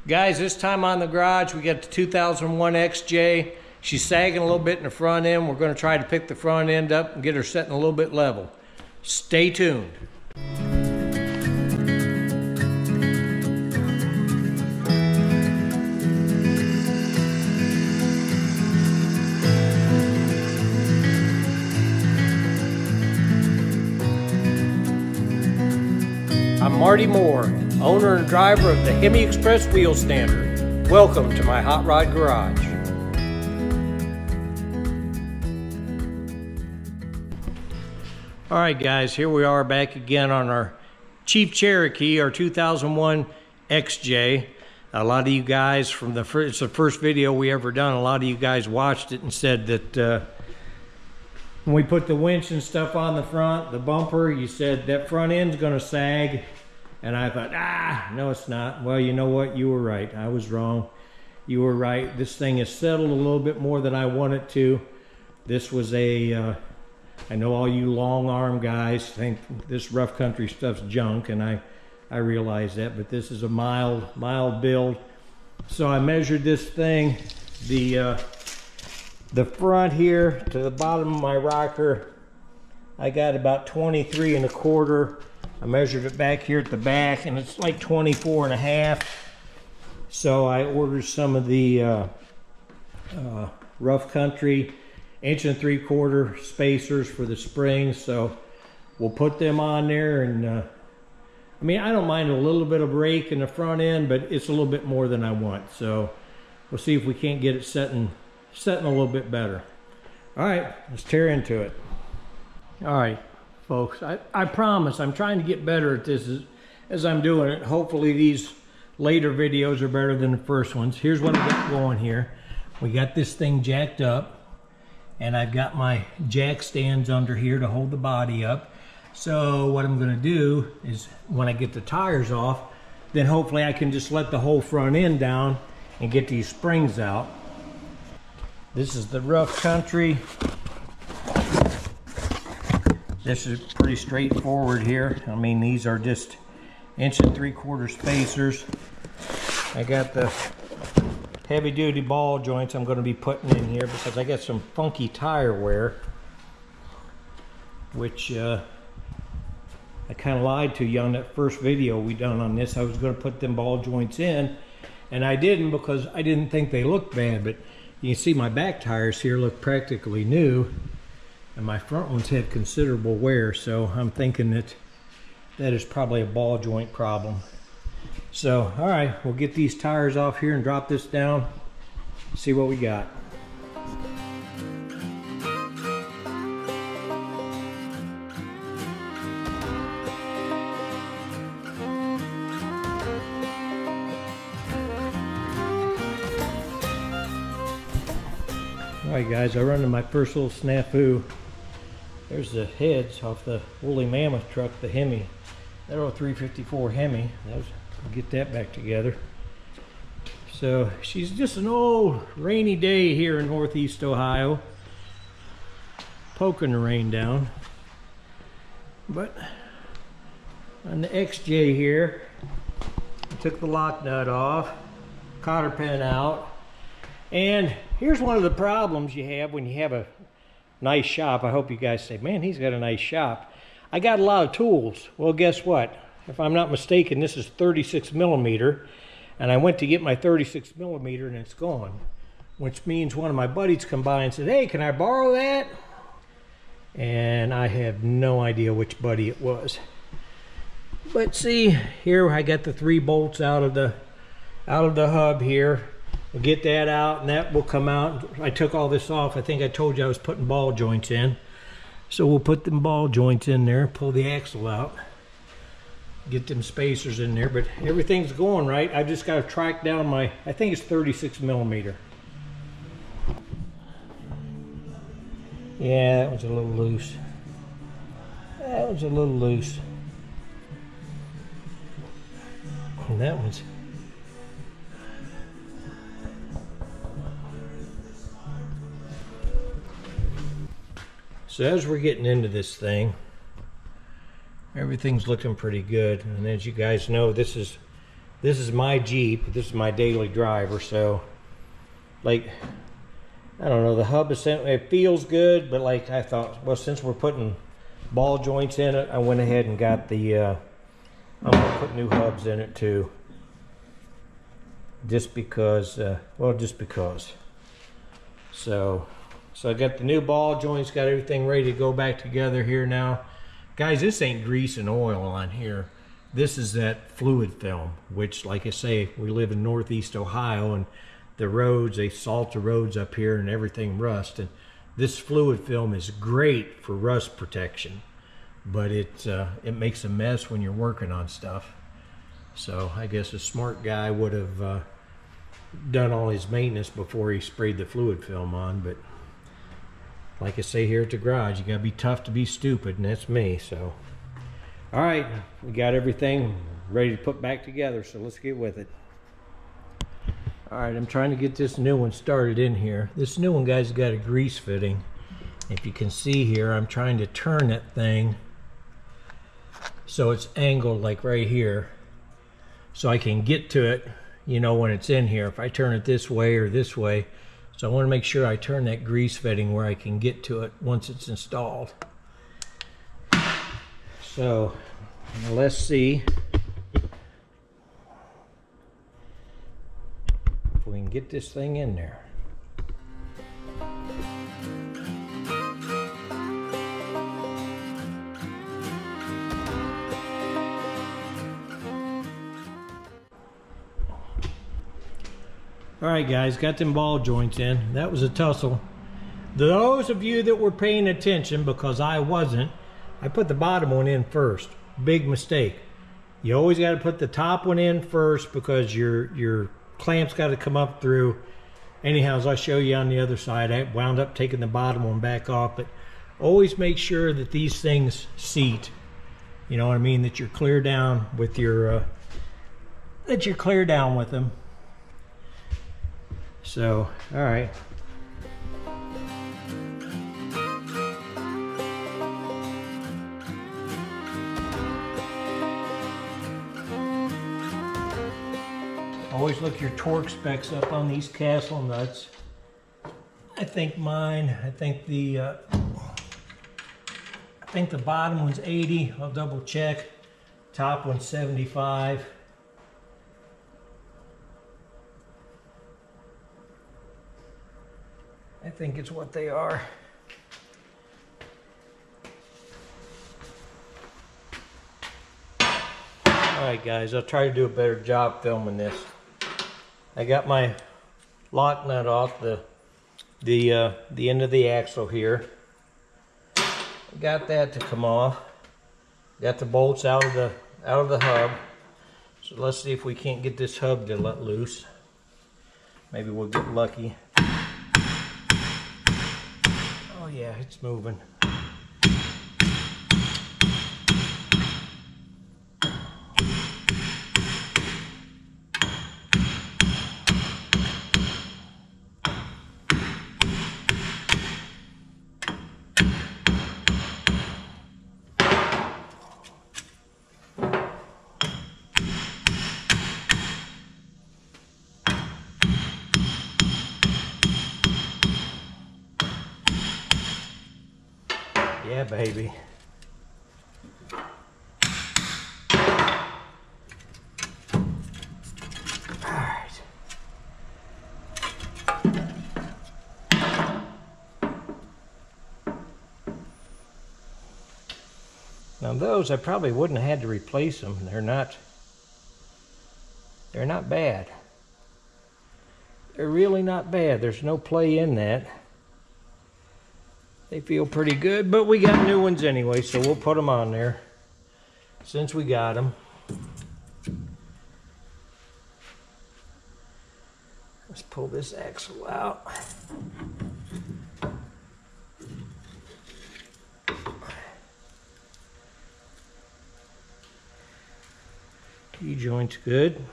Guys, this time on the garage, we got the 2001 XJ. She's sagging a little bit in the front end. We're going to try to pick the front end up and get her setting a little bit level. Stay tuned. I'm Marty Moore, owner and driver of the Hemi Express Wheel Stander. Welcome to my hot rod garage. All right guys, here we are back again on our Chief Cherokee, our 2001 XJ. A lot of you guys from it's the first video we ever done. A lot of you guys watched it and said that when we put the winch and stuff on the front, the bumper, you said that front end's gonna sag. And I thought, no, it's not. Well, you know what? You were right. I was wrong. You were right. This thing has settled a little bit more than I want it to. This was I know all you long arm guys think this rough country stuff's junk, and I realize that, but this is a mild build. So I measured this thing, the front here to the bottom of my rocker, I got about 23 1/4. I measured it back here at the back, and it's like 24 1/2. So I ordered some of the rough country 1 3/4 spacers for the springs. So we'll put them on there, and I mean, I don't mind a little bit of rake in the front end, but it's a little bit more than I want. So we'll see if we can't get it setting a little bit better. All right, let's tear into it. All right, folks, I promise I'm trying to get better at this as I'm doing it. Hopefully these later videos are better than the first ones. Here's what I got going here. We got this thing jacked up, and I've got my jack stands under here to hold the body up. So what I'm gonna do is when I get the tires off, then hopefully I can just let the whole front end down and get these springs out. This is the rough country. This is pretty straightforward here. I mean, these are just 1 3/4 spacers. I got the heavy duty ball joints I'm going to be putting in here because I got some funky tire wear, which I kind of lied to you on that first video we done on this. I was going to put them ball joints in, and I didn't because I didn't think they looked bad, but you can see my back tires here look practically new, and my front ones have considerable wear, so I'm thinking that is probably a ball joint problem. So, all right, we'll get these tires off here and drop this down, see what we got. All right, guys, I run into my first little snafu. There's the heads off the woolly mammoth truck, the Hemi. That old 354 Hemi. Get that back together. So she's just an old rainy day here in Northeast Ohio, poking the rain down. But on the XJ here, I took the lock nut off, cotter pin out, and here's one of the problems you have when you have a nice shop. I hope you guys say, man, he's got a nice shop. I got a lot of tools. Well, guess what? If I'm not mistaken, this is 36mm, and I went to get my 36mm and it's gone, which means one of my buddies come by and said, hey, can I borrow that? And I have no idea which buddy it was. But see, here I got the 3 bolts out of the hub here. We'll get that out, and that will come out. I took all this off. I think I told you I was putting ball joints in. So we'll put them ball joints in there, pull the axle out, get them spacers in there, but everything's going right. I just got to track down my, I think it's 36mm. Yeah, that was a little loose. That was a little loose. And that one's... So as we're getting into this thing, everything's looking pretty good. And as you guys know, this is this is my Jeep. This is my daily driver, so like, I don't know, the hub is, it feels good, but like I thought, well, since we're putting ball joints in it, I went ahead and got the, I'm gonna put new hubs in it too. Just because, well, just because. So I got the new ball joints, got everything ready to go back together here now. Guys, this ain't grease and oil on here. This is that fluid film, which, like I say, we live in Northeast Ohio, and the roads, they salt the roads up here and everything rust. And this fluid film is great for rust protection, but it makes a mess when you're working on stuff. So I guess a smart guy would have done all his maintenance before he sprayed the fluid film on. But like I say here at the garage, you gotta be tough to be stupid, and that's me. So all right, we got everything ready to put back together, so let's get with it. All right, I'm trying to get this new one started in here. This new one, guys, got a grease fitting. If you can see here, I'm trying to turn that thing so it's angled like right here, so I can get to it, you know, when it's in here. If I turn it this way or this way, so I want to make sure I turn that grease fitting where I can get to it once it's installed. So let's see if we can get this thing in there. All right, guys, got them ball joints in. That was a tussle. Those of you that were paying attention, because I wasn't, I put the bottom one in first. Big mistake. You always got to put the top one in first, because your clamps got to come up through. Anyhow, as I'll show you on the other side, I wound up taking the bottom one back off. But always make sure that these things seat. You know what I mean? That you're clear down with your them. So, all right. Always look your torque specs up on these castle nuts. I think the bottom one's 80. I'll double check. Top one's 75. I think it's what they are. Alright guys, I'll try to do a better job filming this. I got my lock nut off the end of the axle here. Got that to come off. Got the bolts out of the hub. So let's see if we can't get this hub to let loose. Maybe we'll get lucky. Oh yeah, it's moving. Yeah, baby. All right. Now those, I probably wouldn't have had to replace them. They're not bad. They're really not bad. There's no play in that. They feel pretty good, but we got new ones anyway, so we'll put them on there since we got them. Let's pull this axle out. T-joint's good.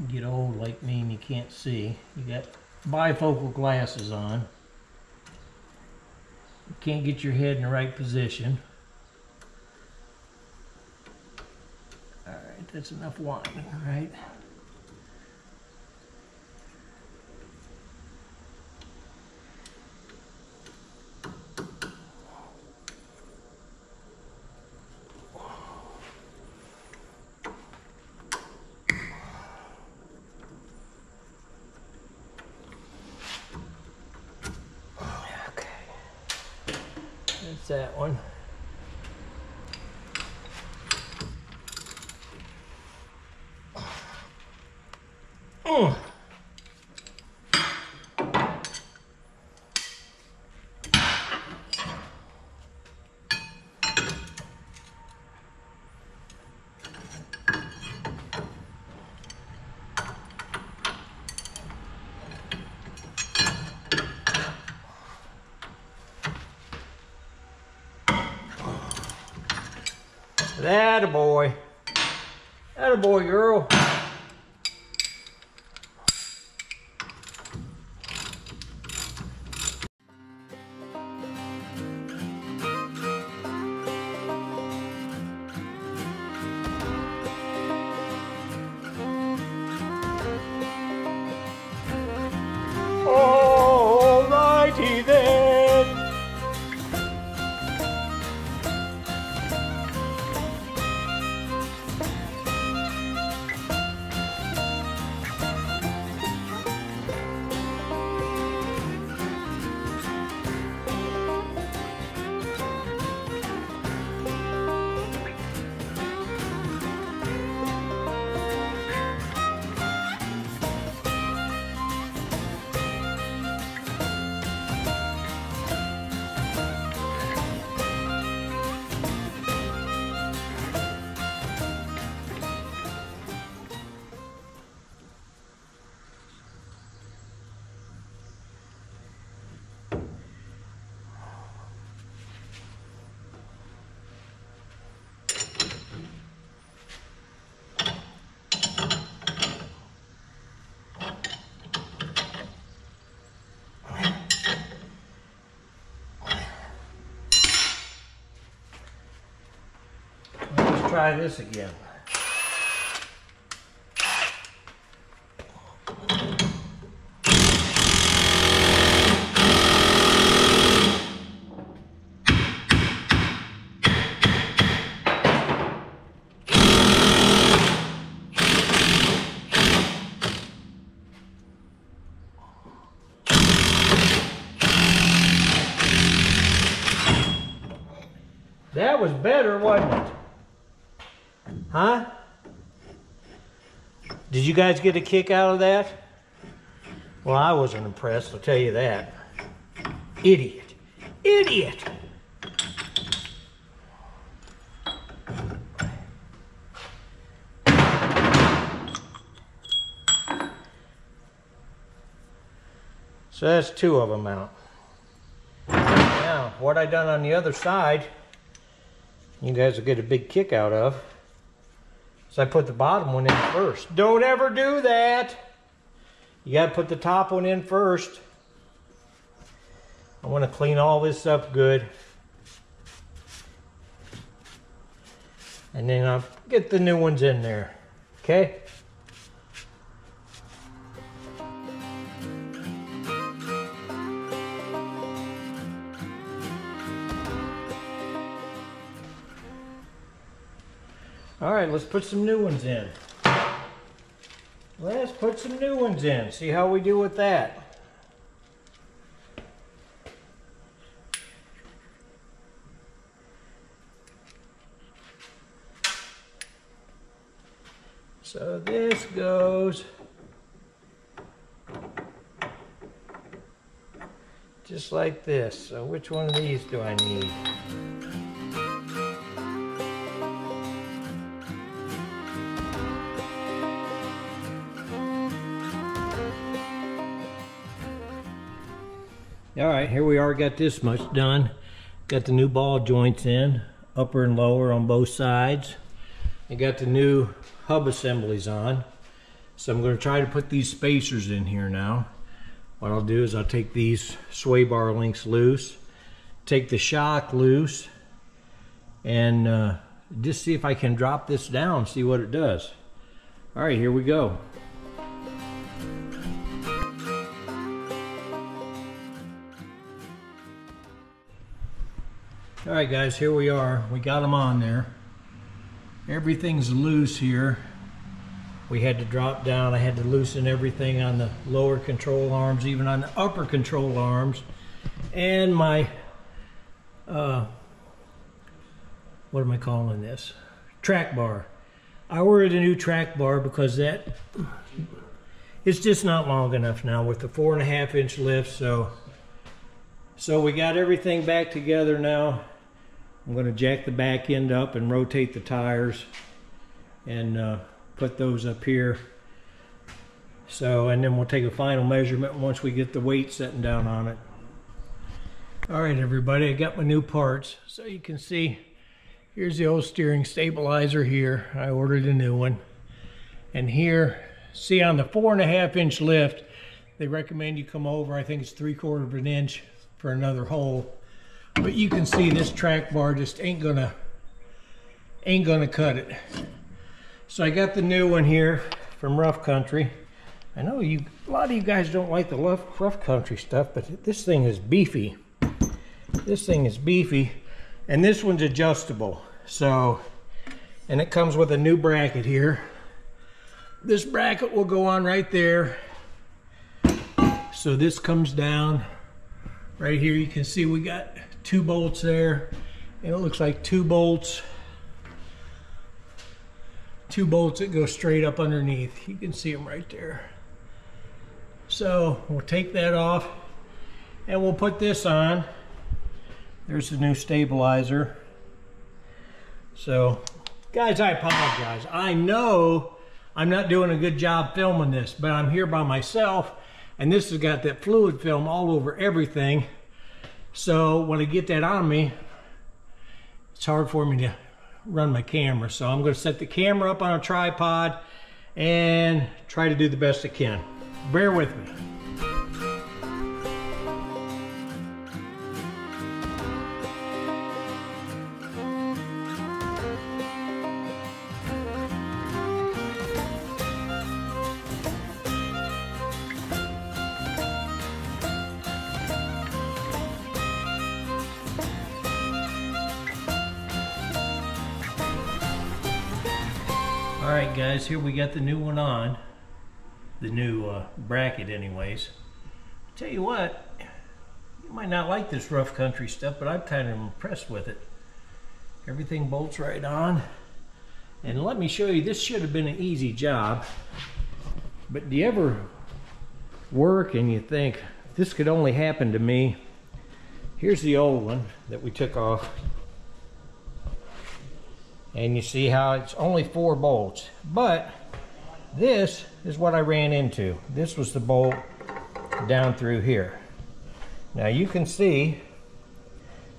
Get old like me and you can't see. You got bifocal glasses on. can't get your head in the right position. All right, that's enough wine, all right? That's that one. Attaboy. Attaboy, girl. All righty then. Let's try this again. That was better, wasn't it? Huh? Did you guys get a kick out of that? Well, I wasn't impressed, I'll tell you that. Idiot. Idiot! So that's two of them out. Now, what I done on the other side, you guys will get a big kick out of. So I put the bottom one in first. Don't ever do that. You got to put the top one in first. I want to clean all this up good. And then I'll get the new ones in there. Okay? All right, let's put some new ones in. Let's put some new ones in. See how we do with that. So this goes just like this. So which one of these do I need? All right, here we are, got this much done. Got the new ball joints in, upper and lower on both sides. I got the new hub assemblies on. So I'm gonna try to put these spacers in here now. What I'll do is I'll take these sway bar links loose take the shock loose and just see if I can drop this down, see what it does. All right, here we go. All right, guys, here we are. We got them on there. Everything's loose here. We had to drop down. I had to loosen everything on the lower control arms, even on the upper control arms. And my, what am I calling this? Track bar. I ordered a new track bar because it's just not long enough now with the 4.5-inch lift. So we got everything back together now. I'm going to jack the back end up and rotate the tires and put those up here. So, and then we'll take a final measurement once we get the weight setting down on it. All right, everybody, I got my new parts. So you can see, here's the old steering stabilizer here. I ordered a new one. And here, see on the 4.5-inch lift, they recommend you come over, I think it's 3/4 of an inch for another hole. But you can see this track bar just ain't gonna cut it. So I got the new one here from Rough Country. I know a lot of you guys don't like the Rough Country stuff, but this thing is beefy. This thing is beefy, and this one's adjustable. So, and it comes with a new bracket here. This bracket will go on right there. So this comes down right here. You can see we got 2 bolts there, and it looks like 2 bolts. 2 bolts that go straight up underneath. You can see them right there. So we'll take that off and we'll put this on. There's the new stabilizer. So guys, I apologize. I know I'm not doing a good job filming this, but I'm here by myself and this has got that fluid film all over everything. So when I get that on me, it's hard for me to run my camera. So I'm going to set the camera up on a tripod and try to do the best I can. Bear with me. Alright guys, here we got the new one on. The new bracket anyways. Tell you what, you might not like this Rough Country stuff, but I'm kind of impressed with it. Everything bolts right on. And let me show you, this should have been an easy job. But do you ever work and you think, this could only happen to me? Here's the old one that we took off. And you see how it's only 4 bolts. But this is what I ran into. This was the bolt down through here. Now you can see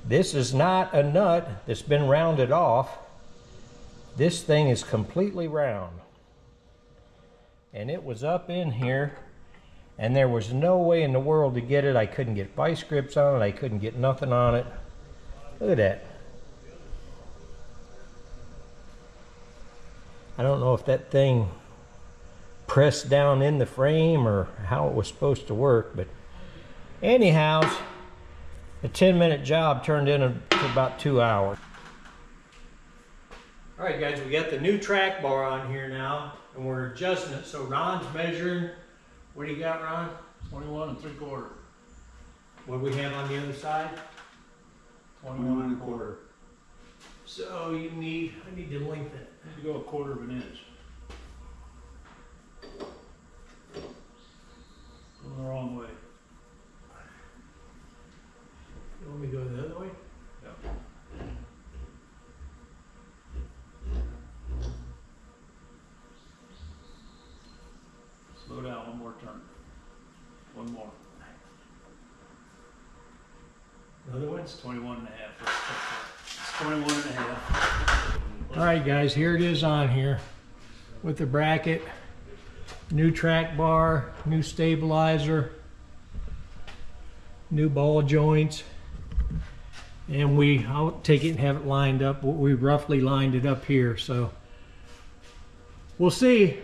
this is not a nut that's been rounded off. This thing is completely round. And it was up in here and there was no way in the world to get it. I couldn't get vice grips on it. I couldn't get nothing on it. Look at that. I don't know if that thing pressed down in the frame or how it was supposed to work, but anyhow, a 10-minute job turned into about 2 hours. All right guys, we got the new track bar on here now and we're adjusting it. So Ron's measuring. What do you got, Ron? 21 3/4. What do we have on the other side? 21 1/4. So I need to lengthen it. You go 1/4 of an inch. Going the wrong way. You want me to go the other way? Yeah. Slow down, one more turn. One more. Another one? It's 21 and a half. It's 21 and a half. All right guys, here it is on here with the bracket, new track bar, new stabilizer, new ball joints. And I'll take it and have it lined up. We roughly lined it up here, so we'll see.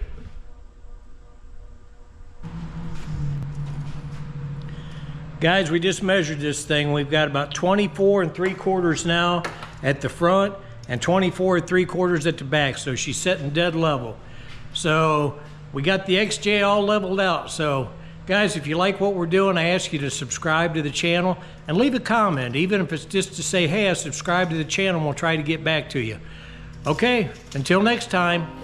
Guys, we just measured this thing. We've got about 24 3/4 now at the front and 24 3/4 at the back. So she's sitting dead level. So we got the XJ all leveled out. So guys, if you like what we're doing, I ask you to subscribe to the channel and leave a comment, even if it's just to say, hey, I subscribed to the channel, and we'll try to get back to you. Okay, until next time.